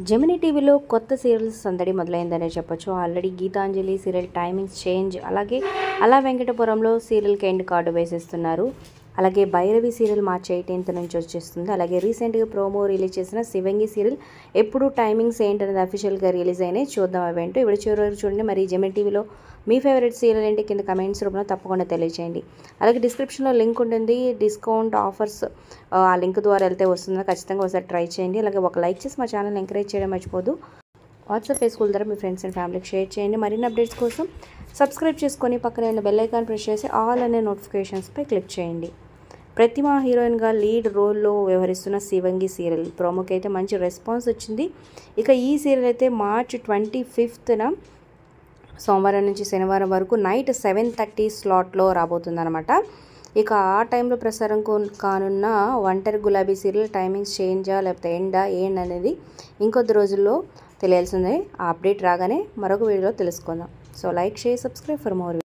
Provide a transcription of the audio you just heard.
Gemini టీవీలో కొత్త serials సందడి మొదలైందనే చెప్పొచ్చు. Already Geetanjali serial timings change, అలాగే అలా వెంకటపురంలో సీరియల్కి ఎండ్ కార్డు వేసేస్తున్నారు. అలాగే భైరవి సీరియల్ మార్చి 18 నుంచి వచ్చేస్తుంది. అలాగే రీసెంట్గా ప్రోమో రిలీజ్ చేసిన శివంగి సీరియల్ ఎప్పుడు టైమింగ్స్ ఏంటనేది అఫీషియల్గా రిలీజ్ అయినాయి. చూద్దాం అవేంటో. ఇప్పుడు చివరి వరకు చూడండి. మరి జెమినీ టీవీలో మీ ఫేవరెట్ సీరియల్ ఏంటి కింద కమెంట్స్ రూపంలో తప్పకుండా తెలియజేయండి. అలాగే డిస్క్రిప్షన్లో లింక్ ఉంటుంది, డిస్కౌంట్ ఆఫర్స్ ఆ లింక్ ద్వారా వెళ్తే వస్తుందో ఖచ్చితంగా ఒకసారి ట్రై చేయండి. అలాగే ఒక లైక్ చేసి మా ఛానల్ ఎంకరేజ్ చేయడం మర్చిపోదు. వాట్సాప్ ఫేస్బుక్ ద్వారా మీ ఫ్రెండ్స్ అండ్ ఫ్యామిలీకి షేర్ చేయండి. మరిన్ని అప్డేట్స్ కోసం సబ్స్క్రైబ్ చేసుకొని పక్కనే ఉన్న బెల్ ఐకాన్ ప్రెస్ చేసి ఆల్ అనే నోటిఫికేషన్స్పై క్లిక్ చేయండి. ప్రతిమ హీరోయిన్గా లీడ్ రోల్లో వ్యవహరిస్తున్న శివంగి సీరియల్ ప్రోమోకి అయితే మంచి రెస్పాన్స్ వచ్చింది. ఇక ఈ సీరియల్ అయితే మార్చి 25న సోమవారం నుంచి శనివారం వరకు నైట్ 7:30 స్లాట్లో రాబోతుందన్నమాట. ఇక ఆ టైంలో ప్రసారం కానున్న ఒంటరి గులాబీ సీరియల్ టైమింగ్స్ చేంజా లేకపోతే ఎండా ఏంటనేది ఇంకొద్ది రోజుల్లో తెలియాల్సిందే. ఆ అప్డేట్ రాగానే మరొక వీడియోలో తెలుసుకుందాం. So like, share, subscribe for more.